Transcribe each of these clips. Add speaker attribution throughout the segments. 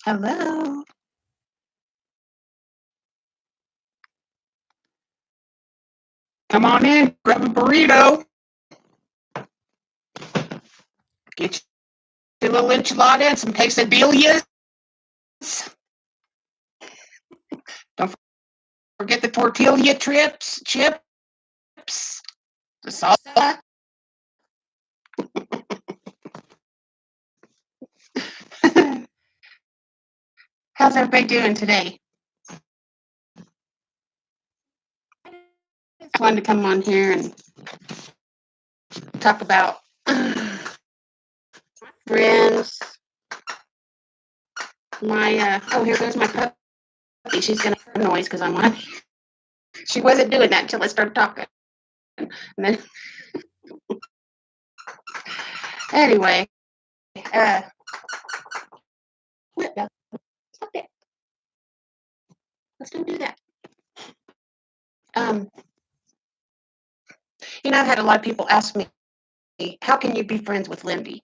Speaker 1: Hello.
Speaker 2: Come on in, grab a burrito, get your little enchilada and some quesadillas. Don't forget the tortilla chips, the salsa. How's everybody doing today? I just wanted to come on here and talk about friends. Here goes my puppy. She's gonna make noise because I'm on. She wasn't doing that until I started talking. And then, anyway, uh, stop it. Let's don't do that. Um, I've had a lot of people ask me, how can you be friends with Lindy?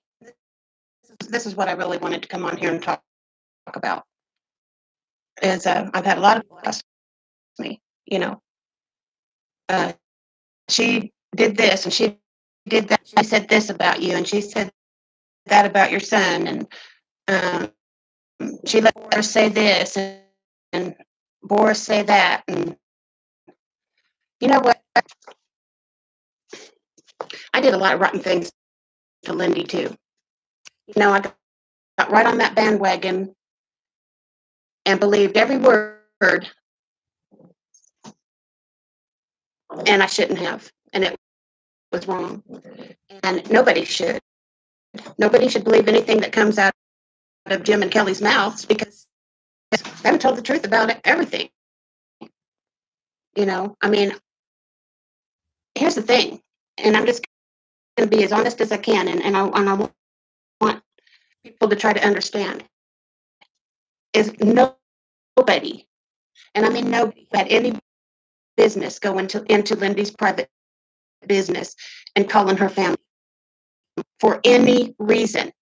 Speaker 2: This is what I really wanted to come on here and talk about. Is I've had a lot of people ask me, you know, uh, she did this and she did that. She said this about you and she said that about your son, and she let her say this and Boris say that. And you know what? I did a lot of rotten things to Lindy too. I got right on that bandwagon and believed every word, and I shouldn't have, and it was wrong. And nobody should. Nobody should believe anything that comes out of Jim and Kelly's mouths because they haven't told the truth about everything. I mean, here's the thing, and I'm just going to be as honest as I can, and I want people to try to understand is nobody, and I mean nobody, had any business going into Lindy's private business and calling her family for any reason.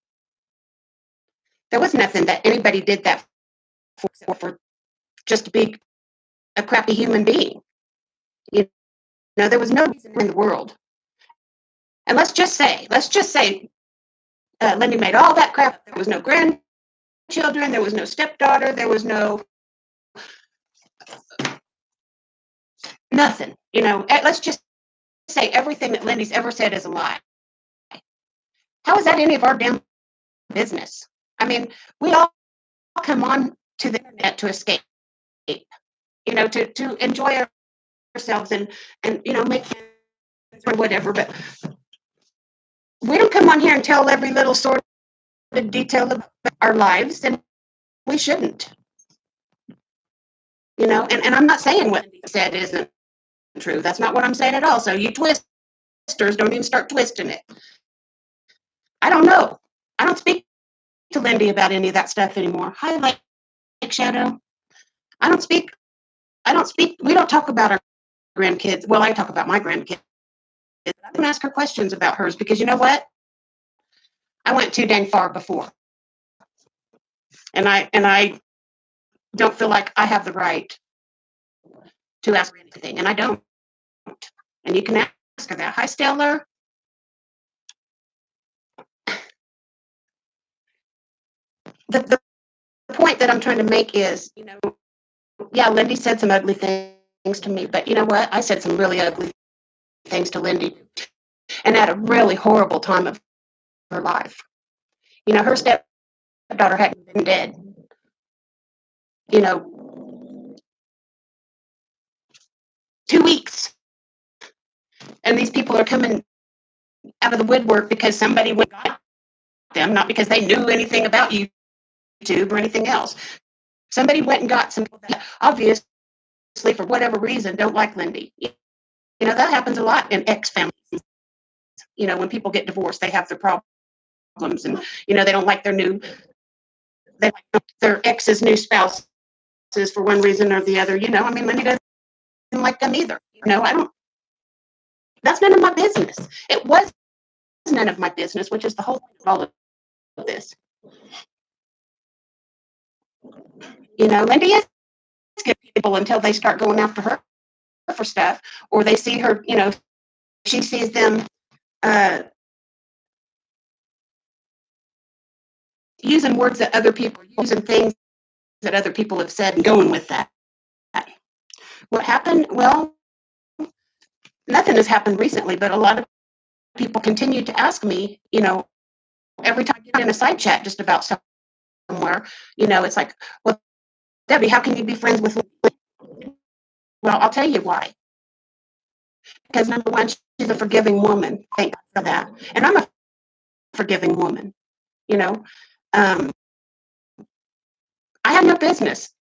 Speaker 2: There was nothing that anybody did that for just to be a crappy human being. There was no reason in the world. And let's just say, Lindy made all that crap. There was no grandchildren. There was no stepdaughter. There was no nothing. Let's just say everything that Lindy's ever said is a lie. How is that any of our damn business? I mean, we all come on to the internet to escape, to enjoy ourselves and make or whatever. But we don't come on here and tell every little sort of detail of our lives, and we shouldn't. And I'm not saying what he said isn't true. That's not what I'm saying at all. So you twisters don't even start twisting it. I don't know. I don't speak to Lindy about any of that stuff anymore. Hi, Lake Shadow. I don't speak. I don't speak. We don't talk about our grandkids. Well, I talk about my grandkids. I don't ask her questions about hers because you know what? I went too dang far before, and I don't feel like I have the right to ask her anything, and I don't. And you can ask her that. Hi, Stellar. The point that I'm trying to make is, yeah, Lindy said some ugly things to me, but you know what? I said some really ugly things to Lindy and at a really horrible time of her life. Her stepdaughter hadn't been dead, you know, 2 weeks. And these people are coming out of the woodwork because somebody went and got them, not because they knew anything about YouTube or anything else. Somebody went and got some people that obviously, for whatever reason, don't like Lindy. That happens a lot in ex families. When people get divorced, they have their problems, and they don't like they like their ex's new spouses for one reason or the other. I mean, Lindy doesn't like them either. I don't. That's none of my business. It was none of my business, which is the whole point of all of this. Lindy is good people until they start going after her for stuff, or they see her, she sees them uh, using words that other people, using things that other people have said and going with that. What happened? Well, nothing has happened recently, but a lot of people continue to ask me, every time I get in a side chat just about somewhere, it's like, well, Debbie, how can you be friends with Lindy? Well, I'll tell you why. Because number one, she's a forgiving woman. Thank God for that. And I'm a forgiving woman, you know. Um, I had no business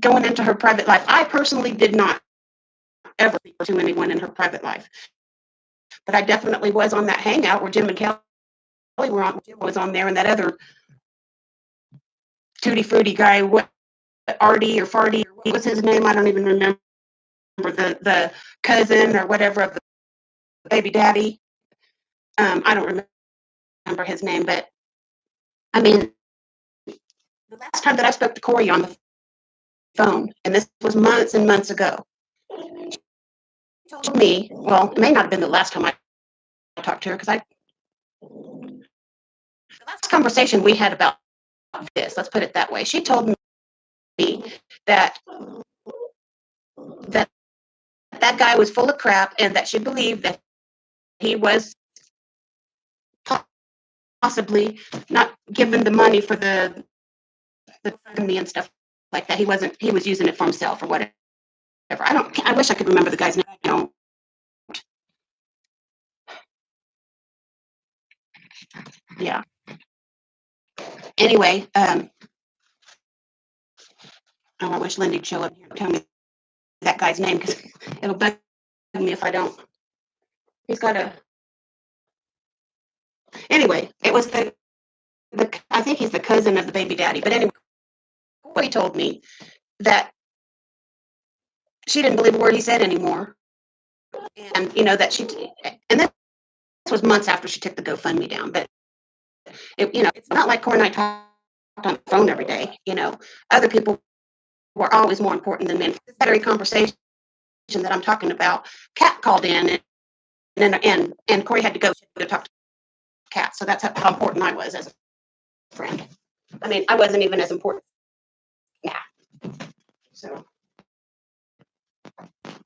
Speaker 2: going into her private life. I personally did not ever to anyone in her private life. But I definitely was on that hangout where Jim and Kelly were on. Jim was on there, and that other tutti frutti guy, what Artie or Farty, or what was his name? I don't even remember. The cousin or whatever of the baby daddy. I don't remember his name, but I mean, the last time that I spoke to Corey on the phone, and this was months and months ago, he told me, well, it may not have been the last time I talked to her, because the last conversation we had about this, let's put it that way, she told me that that that guy was full of crap, and that she believed that he was possibly not given the money for the family and stuff like that. He was using it for himself or whatever. I wish I could remember the guy's name. Yeah. Anyway, I wish Lindy'd show up here and tell me that guy's name, because it'll bug me if I don't. He's got a. Anyway, it was the I think he's the cousin of the baby daddy. But anyway, Corey told me that she didn't believe a word he said anymore, and that and this was months after she took the GoFundMe down. But it's not like Corey and I talked on the phone every day. Other people were always more important than men. This very conversation that I'm talking about, Kat called in, and Corey had to go to talk to Kat. So that's how important I was as a friend. I mean, I wasn't even as important. Yeah. So,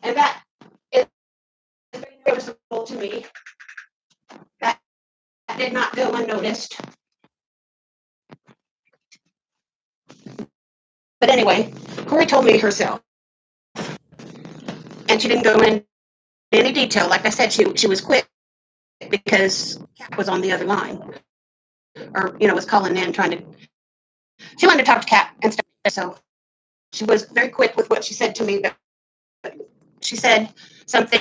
Speaker 2: and that is very noticeable to me. That did not go unnoticed. But anyway, Corey told me herself, and she didn't go into any detail. Like I said, she was quick because Kat was on the other line, or was calling in trying to. She wanted to talk to Kat and stuff. So she was very quick with what she said to me. But she said something,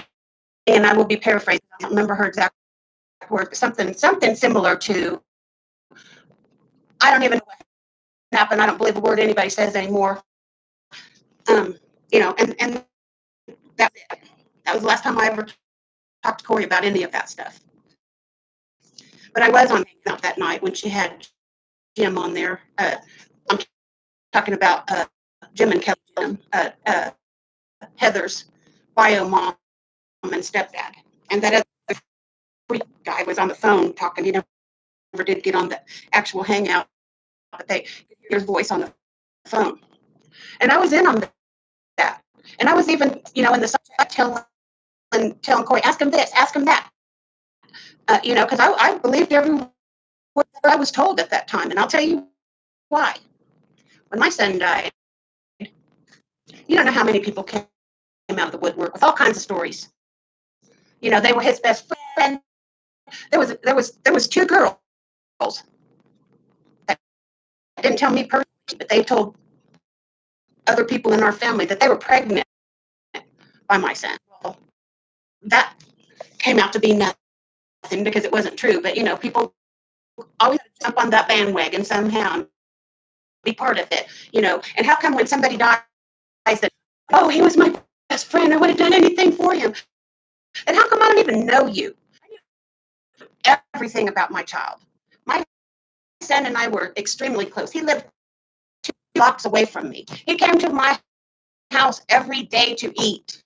Speaker 2: and I will be paraphrasing. I don't remember her exact words, but something similar to, I don't even know what happened. I don't believe a word anybody says anymore. And that was the last time I ever talked to Corey about any of that stuff. But I was on Hangout that night when she had Jim on there. I'm talking about Jim and Kelly, Heather's bio mom and stepdad, and that other guy was on the phone talking. He never did get on the actual Hangout, but they hear his voice on the phone, and I was in on that, and I was even in the side telling Corey, ask him this, ask him that, because I believed every word I was told at that time, and I'll tell you why. When my son died, you don't know how many people came out of the woodwork with all kinds of stories. They were his best friend. There was two girls that didn't tell me personally, but they told other people in our family that they were pregnant by my son. Well, that came out to be nothing because it wasn't true. But people always jump on that bandwagon somehow and be part of it. And how come when somebody dies that, oh, he was my best friend, I would have done anything for him? And how come I don't even know you? Everything about my child. My son and I were extremely close. He lived blocks away from me. He came to my house every day to eat.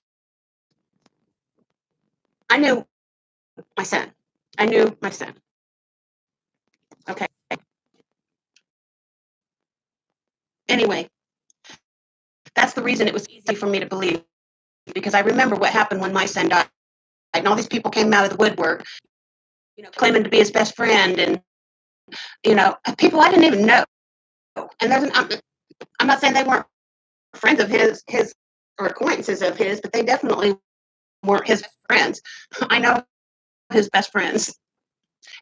Speaker 2: I knew my son. I knew my son. Okay. Anyway, that's the reason it was easy for me to believe, because I remember what happened when my son died. And all these people came out of the woodwork, claiming to be his best friend, and people I didn't even know. And I'm not saying they weren't friends of his or acquaintances of his, but they definitely weren't his friends. I know his best friends.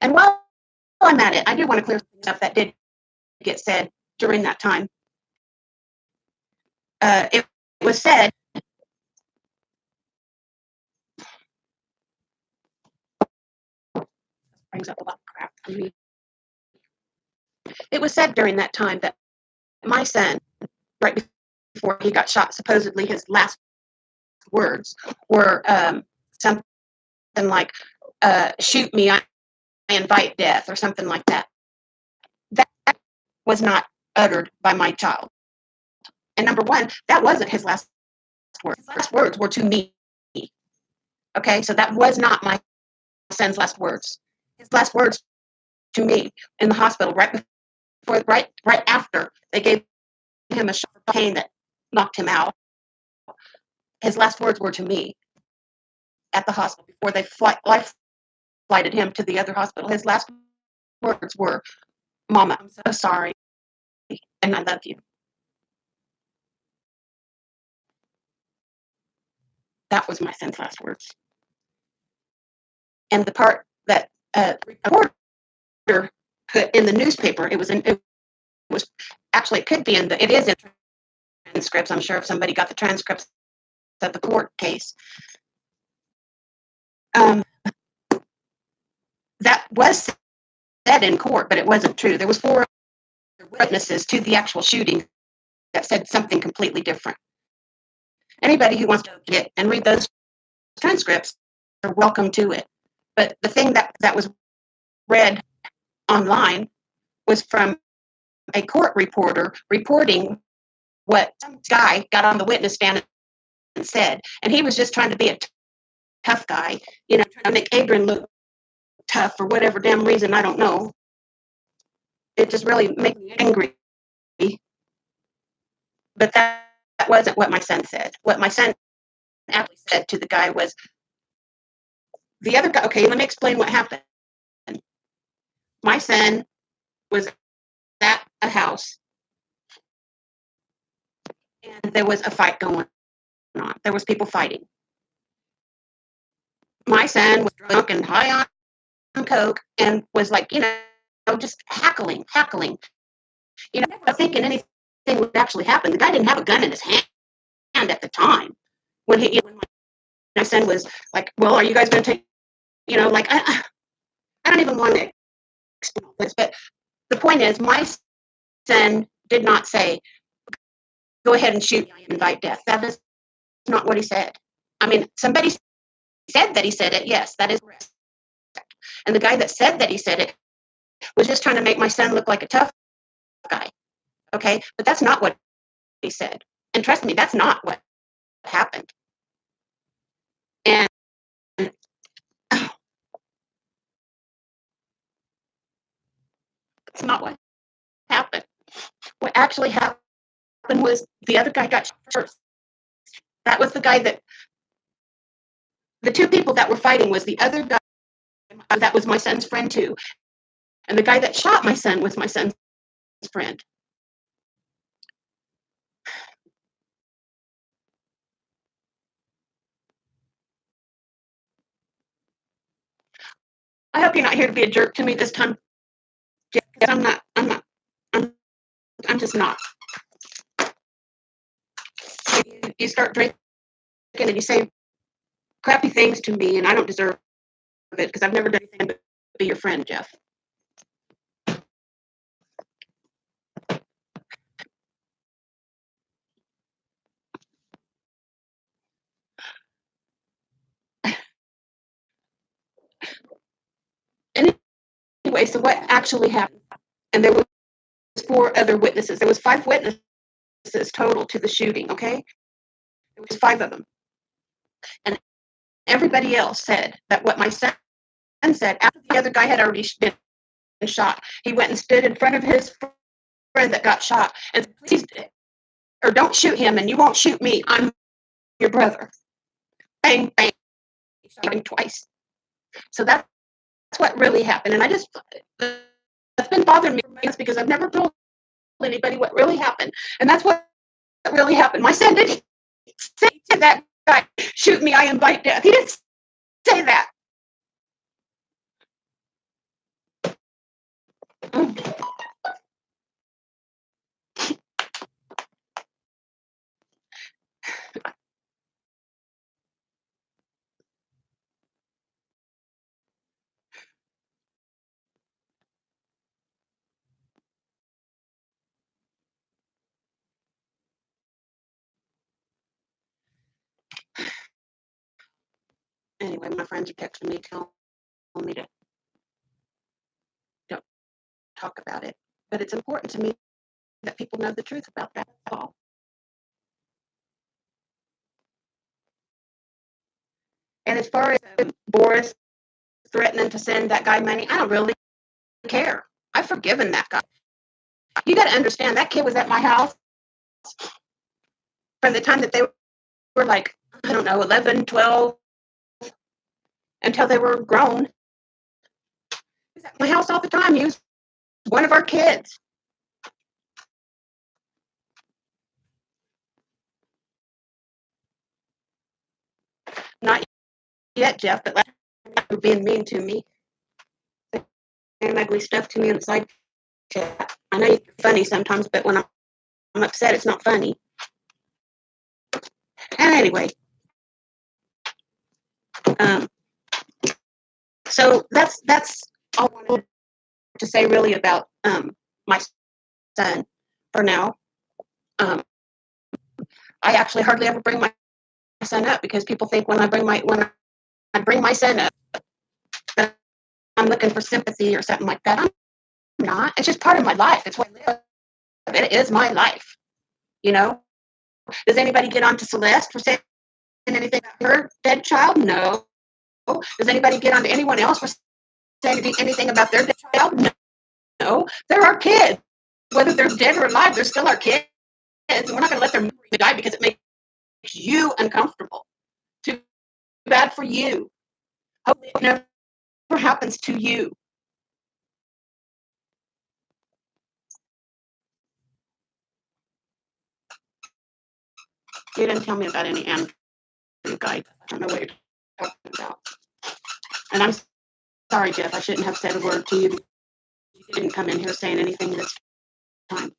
Speaker 2: And while I'm at it, I do want to clear stuff that did get said during that time. It was said, brings up a lot of crap for me. It was said during that time that my son, right before he got shot, supposedly his last words were something like, shoot me, I invite death, or something like that. That was not uttered by my child. And number one, that wasn't his last words. His last words were to me. Okay, so that was not my son's last words. His last words to me in the hospital, right after they gave him a shot for pain that knocked him out. His last words were to me at the hospital before they life flighted him to the other hospital. His last words were, "Mama, I'm so sorry, and I love you." That was my son's last words. And the part that reporter put in the newspaper, it was actually, it could be it is in transcripts. I'm sure if somebody got the transcripts of the court case, that was said in court, but it wasn't true. There was 4 witnesses to the actual shooting that said something completely different. Anybody who wants to get and read those transcripts are welcome to it. But the thing that was read online was from a court reporter reporting what some guy got on the witness stand and said. And he was just trying to be a tough guy, trying to make Adrian look tough for whatever damn reason, I don't know. It just really made me angry. But that wasn't what my son said. What my son actually said to the guy was, the other guy, okay, let me explain what happened. My son was at a house, and there was a fight going on. There was people fighting. My son was drunk and high on coke and was like, just hackling, never thinking anything would actually happen. The guy didn't have a gun in his hand at the time when my son was like, well, are you guys going to take, I don't even want to explain this, but the point is, my son did not say, go ahead and shoot, invite death. That is not what he said. I mean, somebody said that he said it. Yes, that is correct. And the guy that said that he said it was just trying to make my son look like a tough guy. Okay, but that's not what he said. And trust me, that's not what happened. And it's not what happened. What actually happened was the other guy got shot first. That was the guy the 2 people that were fighting was the other guy that was my son's friend too. And the guy that shot my son was my son's friend. I hope you're not here to be a jerk to me this time. I'm not. I'm just not. You start drinking and you say crappy things to me, and I don't deserve it because I've never done anything but be your friend, Jeff. Anyway, so what actually happened? And there was 4 other witnesses. There was 5 witnesses total to the shooting, okay? There was 5 of them. And everybody else said that what my son said after the other guy had already been shot, he went and stood in front of his friend that got shot and said, please, or don't shoot him and you won't shoot me. I'm your brother. Bang, bang. He shot him twice. So that's what really happened. And that's been bothering me because I've never told anybody what really happened. And that's what really happened. My son didn't say to that guy, shoot me, I invite death. He didn't say that. Anyway, my friends are texting me, telling me to don't talk about it. But it's important to me that people know the truth about that all. And as far as Boris threatening to send that guy money, I don't really care. I've forgiven that guy. You got to understand, that kid was at my house from the time that they were like, I don't know, 11, 12, until they were grown. He was at my house all the time. He was one of our kids. Not yet, Jeff, but last time you were being mean to me. And ugly stuff to me in the side chat. I know you're funny sometimes, but when I'm upset, it's not funny. And anyway, so that's all I wanted to say really about my son for now. I actually hardly ever bring my son up because people think when I bring my son up that I'm looking for sympathy or something like that. I'm not. It's just part of my life. It's what I live. It is my life. You know? Does anybody get on to Celeste for saying anything about her dead child? No. Does anybody get on to anyone else for saying anything about their dead child? No. They're our kids. Whether they're dead or alive, they're still our kids. And we're not going to let them die because it makes you uncomfortable. Too bad for you. Hope it never happens to you. You didn't tell me about any Andrew guy. I don't know what you're talking about. And I'm sorry, Jeff. I shouldn't have said a word to you. You didn't come in here saying anything this time.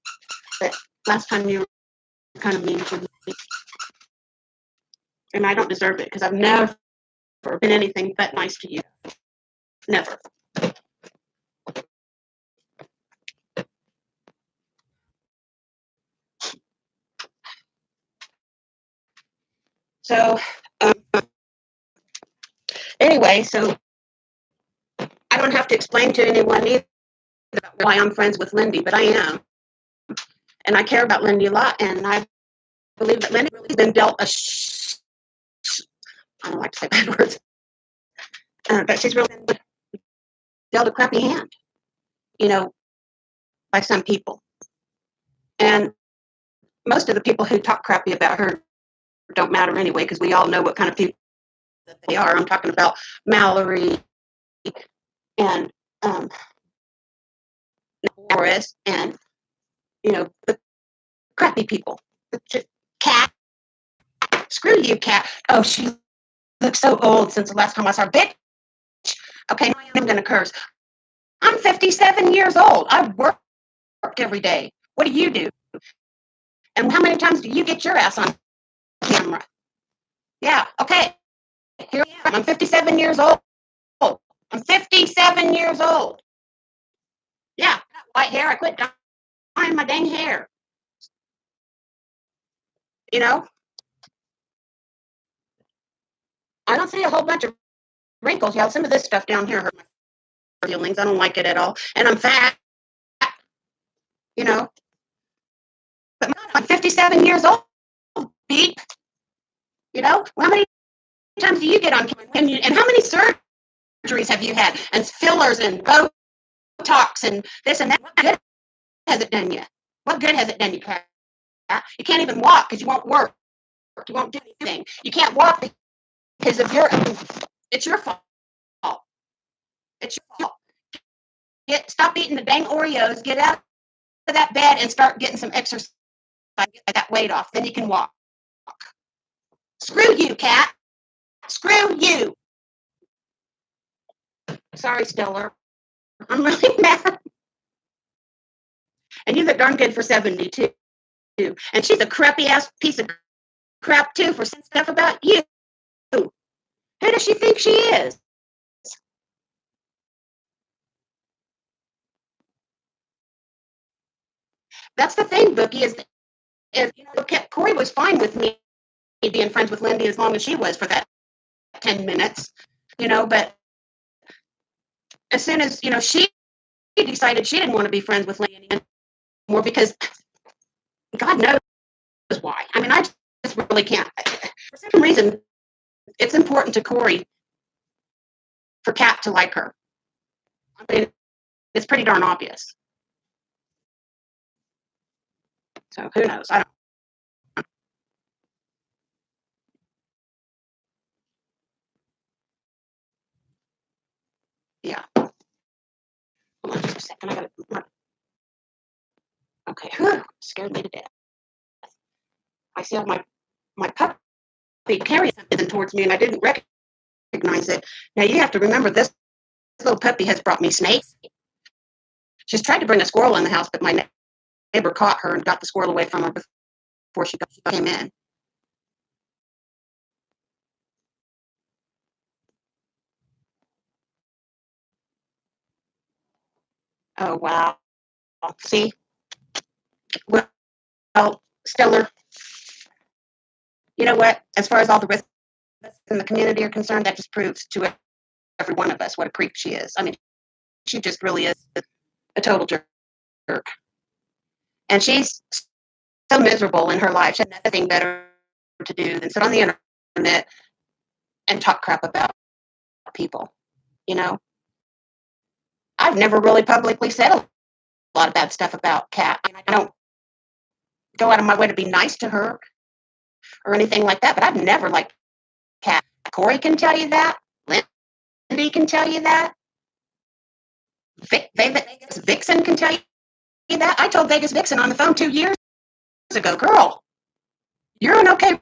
Speaker 2: But last time you were kind of mean to me. And I don't deserve it because I've never been anything but nice to you. Never. So, anyway, so I don't have to explain to anyone either why I'm friends with Lindy, but I am. And I care about Lindy a lot, and I believe that Lindy has been dealt I don't like to say bad words, but she's really been dealt a crappy hand, by some people. And most of the people who talk crappy about her don't matter anyway, because we all know what kind of people that they are. I'm talking about Mallory and Norris and, the crappy people. Cat. Screw you, Cat. Oh, she looks so old since the last time I saw her. Bitch. Okay, I'm going to curse. I'm 57 years old. I work every day. What do you do? And how many times do you get your ass on camera? Yeah, okay. Here I am. I'm 57 years old. I'm 57 years old. Yeah, white hair. I quit dyeing my dang hair. I don't see a whole bunch of wrinkles. Yeah, some of this stuff down here hurt my feelings. I don't like it at all. And I'm fat. But I'm 57 years old, beep. How many times do you get on and how many surgeries have you had? And fillers and Botox and this and that. What good has it done you? What good has it done you, Pat? You can't even walk because you won't work. You won't do anything. You can't walk because of it's your fault. It's your fault. Stop eating the dang Oreos. Get out of that bed and start getting some exercise. Get that weight off. Then you can walk. Screw you, Kat. Screw you. Sorry, Stellar. I'm really mad. And you look darn good for 72. And she's a crappy ass piece of crap too for saying stuff about you. Who does she think she is? That's the thing, Bookie, is Corey was fine with me being friends with Lindy as long as she was for that 10 minutes, but as soon as, she decided she didn't want to be friends with Lindy anymore because God knows why. I mean, I just really can't. For some reason, it's important to Corey for Kat to like her. I mean, it's pretty darn obvious. So who knows? I don't. Yeah. Hold on just a second. I gotta. Okay. Whew, scared me to death. I see all my puppy carrying something towards me, and I didn't recognize it. Now you have to remember this little puppy has brought me snakes. She's tried to bring a squirrel in the house, but my neighbor caught her and got the squirrel away from her before she came in. Oh wow! See, well, Stellar. You know what? As far as all the risks in the community are concerned, that just proves to every one of us what a creep she is. I mean, she just really is a total jerk. And she's so miserable in her life. She has nothing better to do than sit on the internet and talk crap about people. You know, I've never really publicly said a lot of bad stuff about Kat. I mean, I don't go out of my way to be nice to her or anything like that, but I've never liked Kat. Corey can tell you that. Lindy can tell you that. Vegas Vixen can tell you that. I told Vegas Vixen on the phone 2 years ago, girl, you're an okay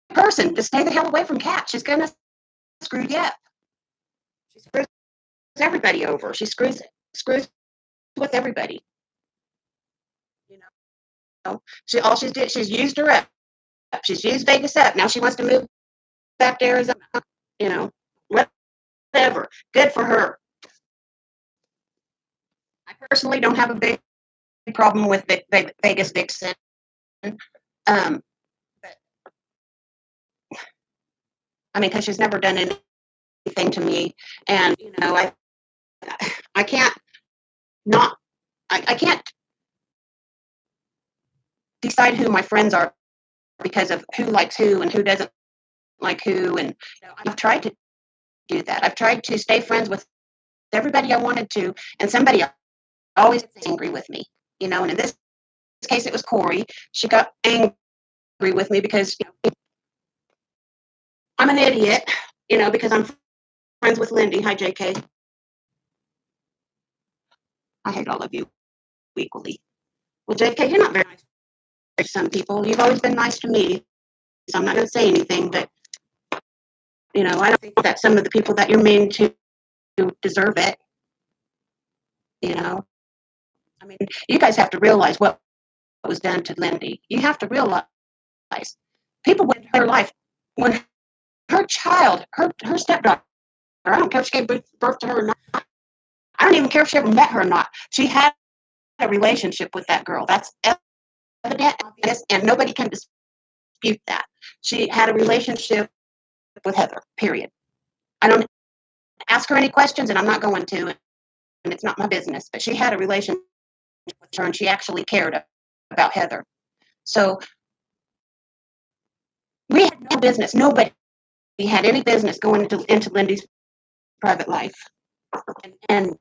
Speaker 2: person. Just stay the hell away from Kat. She's gonna screw you up. She screws everybody over. She screws with everybody. You know, she's used her up. She's used Vegas up. Now she wants to move back to Arizona. You know, whatever. Good for her. I personally don't have a big problem with Vegas Vixen. But I mean, because she's never done anything to me, and I can't not I can't decide who my friends are because of who likes who and who doesn't like who, and I've tried to do that. I've tried to stay friends with everybody I wanted to, and somebody always gets angry with me, and in this case it was Corey. She got angry with me because I'm an idiot, because I'm friends with Lindy. Hi, JK. I hate all of you equally. Well, JK, you're not very nice to some people. You've always been nice to me, so I'm not going to say anything, but, I don't think that some of the people that you're mean to deserve it, I mean, you guys have to realize what was done to Lindy. You have to realize people went their life when her child, her stepdaughter, I don't care if she gave birth to her or not. I don't even care if she ever met her or not. She had a relationship with that girl. That's evident, and nobody can dispute that. She had a relationship with Heather, period. I don't ask her any questions, and I'm not going to, and it's not my business, but she had a relationship with her, and she actually cared about Heather. So we had no business. Nobody had any business going into Lindy's private life and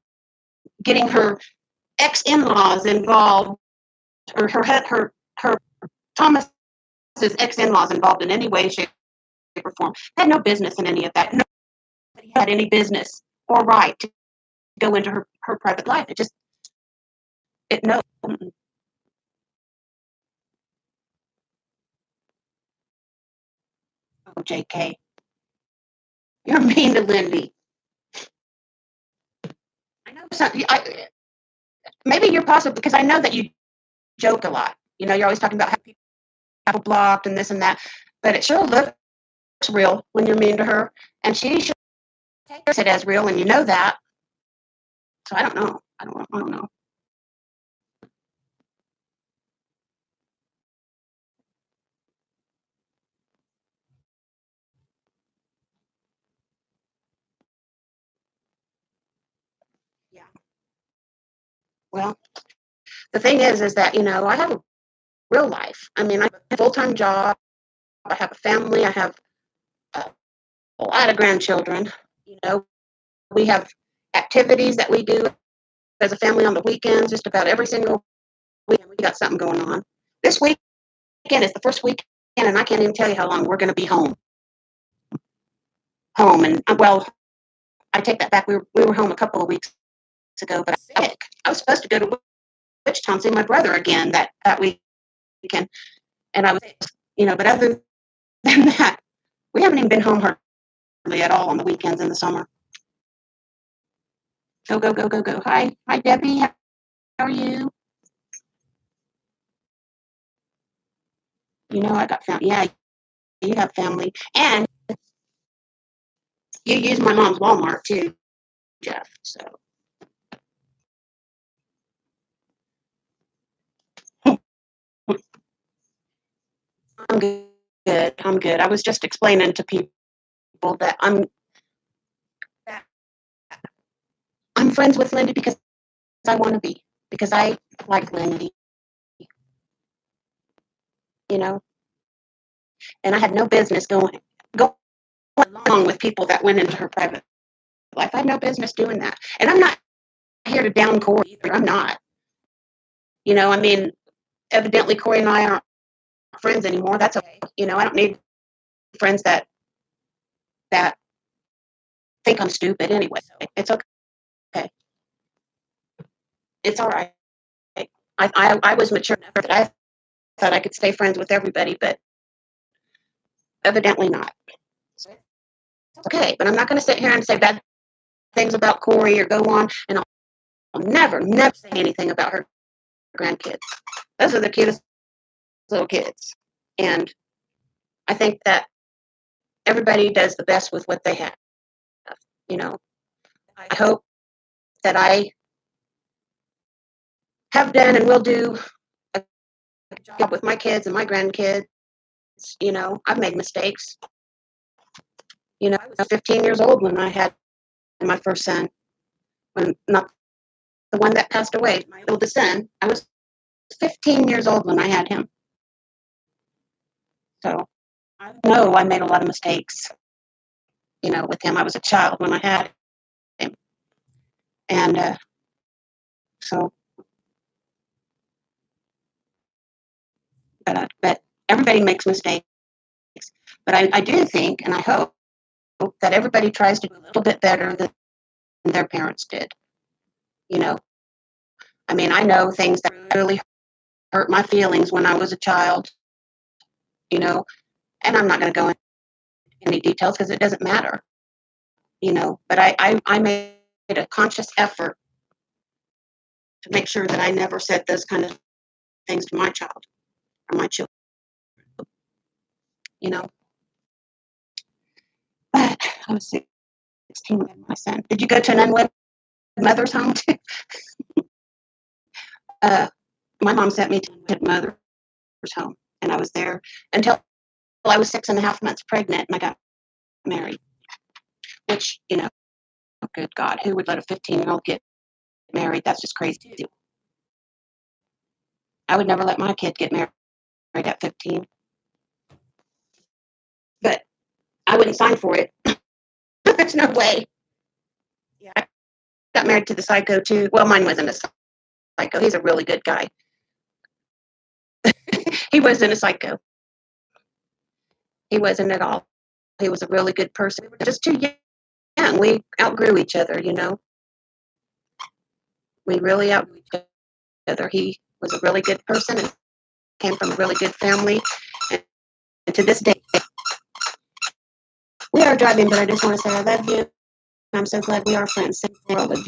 Speaker 2: getting her ex-in-laws involved, or her Thomas's ex-in-laws involved in any way, shape, or form. Had no business in any of that. Nobody had any business or right to go into her private life. It just it no. Oh, JK, you're mean to Lindy. I know something. Maybe you're possible because I know that you joke a lot. You're always talking about how people blocked and this and that, but it sure looks real when you're mean to her, and she sure takes it as real, and you know that. So I don't know. I don't know. Yeah. Well, the thing is that I have a real life. I mean, I have a full-time job. I have a family. I have a lot of grandchildren. You know, we have activities that we do as a family on the weekends. Just about every single weekend, we got something going on. This weekend is the first weekend, and I can't even tell you how long we're going to be home. And well, I take that back. We were home a couple of weeks ago, but I was sick. I was supposed to go to Wichita and see my brother again that weekend, and I was, but other than that, we haven't even been home hardly at all on the weekends in the summer. Go, go, go, go, go. Hi, Debbie. How are you? I got family. Yeah, you have family, and you use my mom's Walmart too, Jeff. So I'm good. I'm good. I was just explaining to people that I'm friends with Lindy because I want to be, because I like Lindy, you know, and I had no business going along with people that went into her private life. I had no business doing that, and I'm not here to down Corey either. I'm not. I mean, evidently Corey and I aren't friends anymore. That's okay. I don't need friends that think I'm stupid anyway. It's okay. It's all right. I was mature enough that I thought I could stay friends with everybody, but evidently not. So it's okay. But I'm not going to sit here and say bad things about Corey or go on, and I'll never say anything about her grandkids. Those are the cutest little kids, and I think that everybody does the best with what they have. You know, I hope that I have done and will do a job with my kids and my grandkids. I've made mistakes. I was 15 years old when I had my first son, when not the one that passed away, my oldest son. I was 15 years old when I had him. So I know I made a lot of mistakes, with him. I was a child when I had him. And so, but everybody makes mistakes. But I do think, and I hope that everybody tries to do a little bit better than their parents did. You know, I mean, I know things that really hurt my feelings when I was a child, you know, and I'm not going to go into any details because it doesn't matter, but I made a conscious effort to make sure that I never said those kind of things to my child or my children, you know. But I was 16 when my son. Did you go to an unwed mother's home too? Uh, my mom sent me to a mother's home, and I was there until I was 6.5 months pregnant, and I got married. Which, good God, who would let a 15-year-old get married? That's just crazy. I would never let my kid get at 15. But I wouldn't sign for it. There's no way. Yeah, I got married to the psycho too. Well, mine wasn't a psycho. He's a really good guy. He wasn't a psycho. He wasn't at all. He was a really good person. We were just too young. We outgrew each other, you know. We really outgrew each other. He was a really good person and came from a really good family. And to this day, we are driving, but I just want to say I love you. I'm so glad we are friends. Same for all of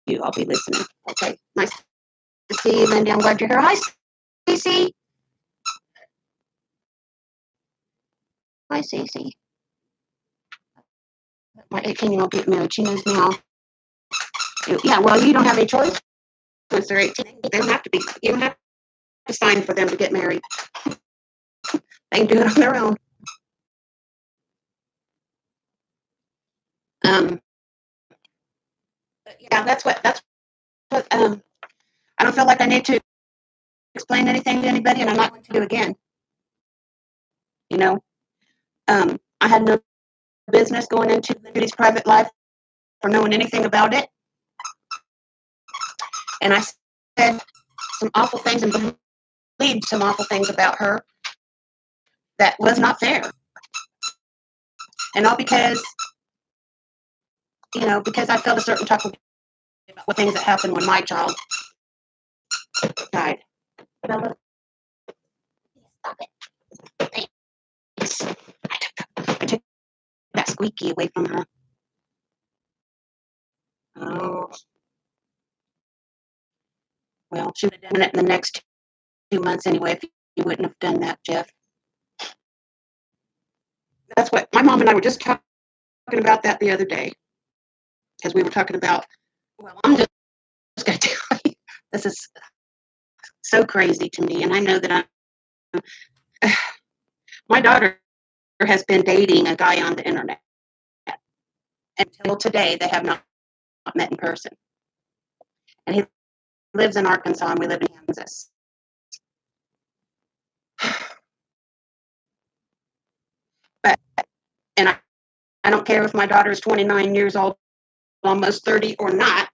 Speaker 2: you. I'll be listening. Okay. Nice to see you, Lindy. I'm glad you're here. Hi, Cece. Hi, Cece. My 18-year-old get married. She knows now. Yeah, well, you don't have any choice once they're 18. They don't have to be. You don't have to sign for them to get married. They can do it on their own. Yeah, that's what I don't feel like I need to explain anything to anybody, and I'm not going to do again. You know, I had no business going into Lindy's private life or knowing anything about it, and I said some awful things and believed some awful things about her that was not fair, and all because because I felt a certain type of way about things that happened when my child died. Bella, stop it. Thanks. I took that squeaky away from her. Oh, well, she would have done it in the next 2 months anyway if you wouldn't have done that, Jeff. That's what my mom and I were just talking about that the other day because we were talking about, well, I'm just going to tell you, this is so crazy to me. And I know that my daughter has been dating a guy on the internet. Until today, they have not met in person. And he lives in Arkansas and we live in Kansas. But, and I don't care if my daughter is 29 years old, almost 30 or not.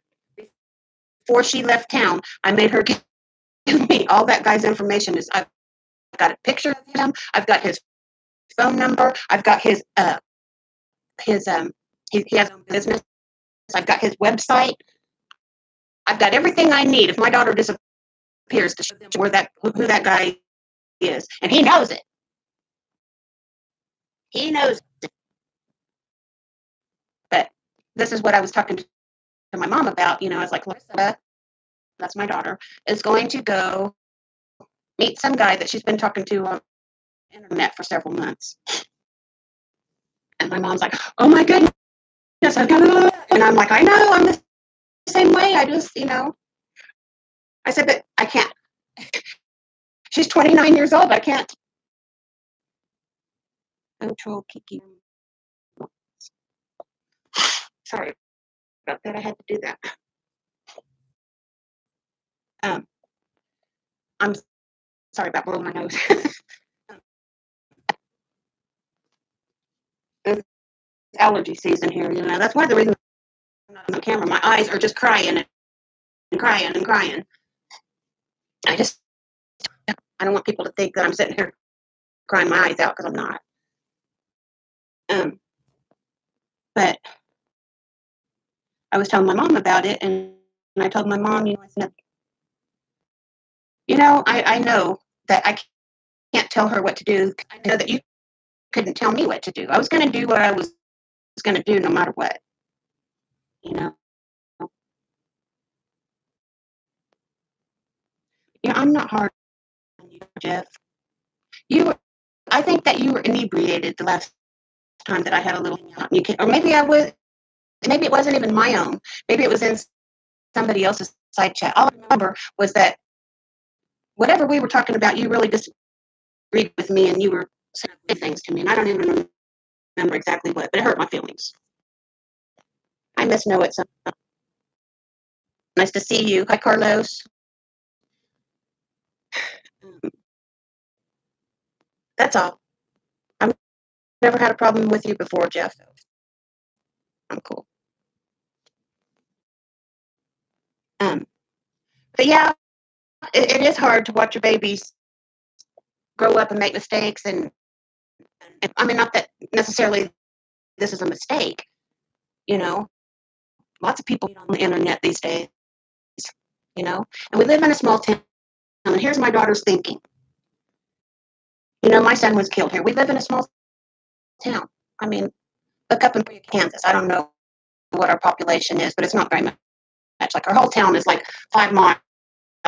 Speaker 2: Before she left town, I made her give me all that guy's information. I've got a picture of him. I've got his phone number. I've got his he has a business. I've got his website. I've got everything I need. If my daughter disappears, to show them who that guy is, and he knows it. He knows it. But this is what I was talking to my mom about. I was like, Larissa, that's my daughter, is going to go meet some guy that she's been talking to on the internet for several months. And my mom's like, oh my goodness, I've got to. And I'm like, I know, I'm the same way. I just, I said, but I can't. She's 29 years old. I can't. Control Kiki. Sorry about that. I had to do that. I'm sorry about blowing my nose. It's allergy season here. That's one of the reasons I'm not on the camera. My eyes are just crying and crying and crying. I don't want people to think that I'm sitting here crying my eyes out because I'm not. But I was telling my mom about it, and I told my mom, I said, I know that I can't tell her what to do. I know that you couldn't tell me what to do. I was going to do what I was going to do no matter what. I'm not hard on you, Jeff. I think that you were inebriated the last time that I had a little, or maybe I was, maybe it wasn't even my own. Maybe it was in somebody else's side chat. All I remember was that whatever we were talking about, you really disagreed with me and you were saying things to me. And I don't even remember exactly what, but it hurt my feelings. I miss Noah. It's nice to see you. Hi, Carlos. That's all. I've never had a problem with you before, Jeff. I'm cool. Um, but yeah, it is hard to watch your babies grow up and make mistakes. And I mean, not that necessarily this is a mistake, you know. Lots of people on the internet these days, you know. And we live in a small town. And here's my daughter's thinking. You know, my son was killed here. We live in a small town. I mean, look up in Kansas. I don't know what our population is, but it's not very much. Like our whole town is like 5 mile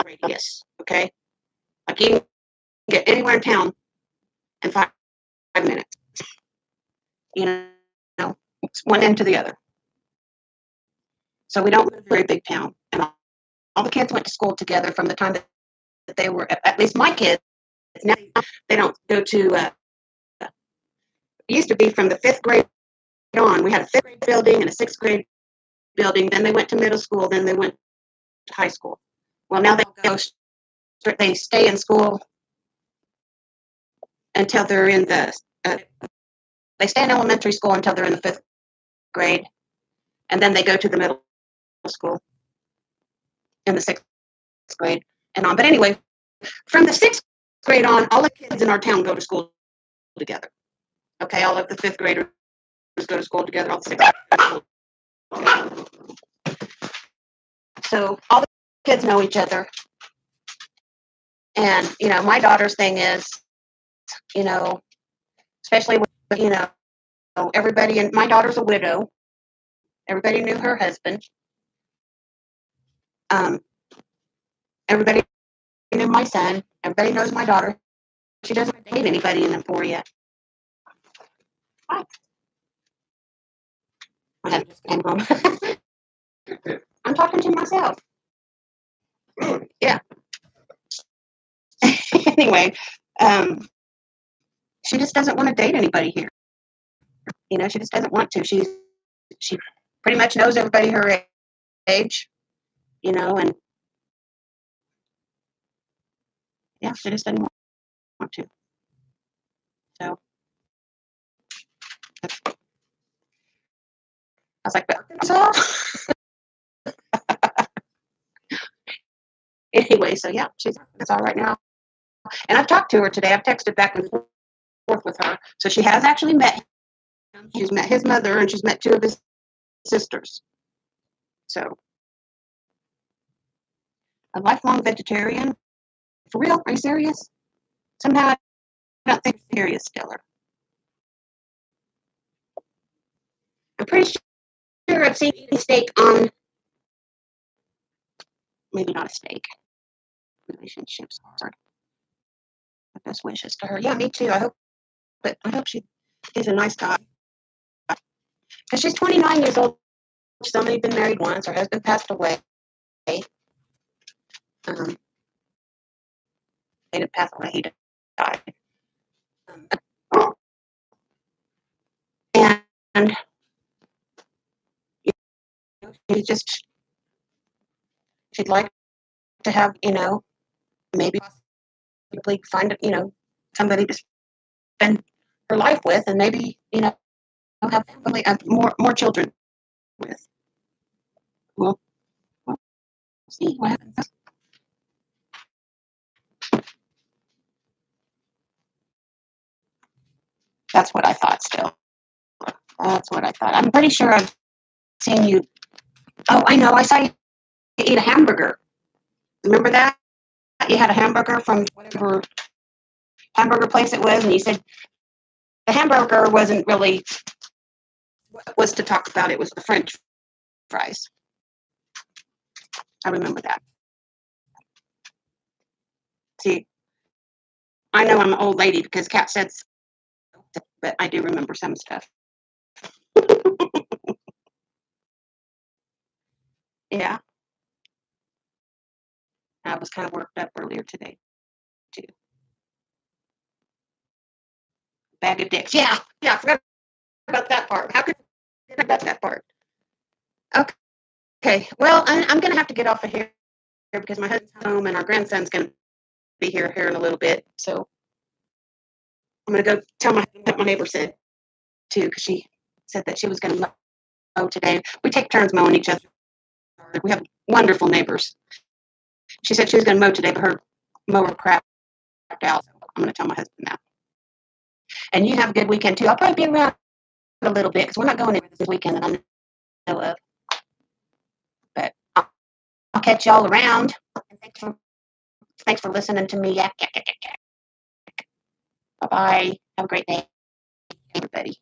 Speaker 2: radius. Okay, like you can get anywhere in town in 5 minutes. You know, it's one end to the other. So we don't live in a very big town, and all the kids went to school together from the time that they were. At least my kids now they don't go to. It used to be from the 5th grade on. We had a 5th grade building and a 6th grade building. Then they went to middle school. Then they went to high school. Well, now they stay in school until they're in the. They stay in elementary school until they're in the 5th grade, and then they go to the middle school in the 6th grade and on. But anyway, from the 6th grade on, all the kids in our town go to school together. Okay, all of the 5th graders go to school together. All the 6th graders. So all the kids know each other. And, you know, my daughter's thing is, you know, especially with, you know, everybody, and my daughter's a widow. Everybody knew her husband. Um, everybody knew my son. Everybody knows my daughter. She doesn't date anybody in Emporia yet. What? I just came home. I'm talking to myself. Yeah. Anyway, she just doesn't want to date anybody here. You know, she just doesn't want to. She pretty much knows everybody her age. You know, and yeah, she just doesn't want to. So I was like, but Arkansas. Anyway, so yeah, that's all right now. And I've talked to her today. I've texted back and forth with her. So she has actually met him. She's met his mother and she's met 2 of his sisters. So a lifelong vegetarian. For real? Are you serious? Somehow I don't think you're serious, Stiller. I'm pretty sure I've seen eating steak on, maybe not a steak, relationships. Sorry. My best wishes to her. Yeah, me too. I hope she is a nice guy. Because she's 29 years old. She's only been married once. Her husband passed away. Um, he didn't pass away. He died. And she just, she'd like to have, you know, maybe possibly find, you know, somebody to spend her life with, and maybe, you know, have family, more children with. We'll see what happens. That's what I thought. Still, that's what I thought. I'm pretty sure I've seen you. Oh, I know. I saw you eat a hamburger. Remember that? You had a hamburger from whatever hamburger place it was, and you said the hamburger wasn't really what was to talk about. It was the French fries. I remember that. See, I know I'm an old lady because Kat said so, but I do remember some stuff. Yeah, I was kind of worked up earlier today too. Bag of dicks. Yeah, yeah. I forgot about that part. How could I forget about that part? Okay. Well, I'm gonna have to get off of here because my husband's home and our grandson's gonna be here in a little bit. So I'm gonna go tell what my neighbor said too, because she said that she was gonna mow today. We take turns mowing each other. We have wonderful neighbors. She said she was gonna mow today, but her mower crapped out. So I'm gonna tell my husband now. And you have a good weekend too. I'll probably be around a little bit because we're not going this weekend that I know of. But I'll catch y'all around. And thanks for listening to me. Yak, yak, yak, yak, yak. Bye bye. Have a great day, everybody.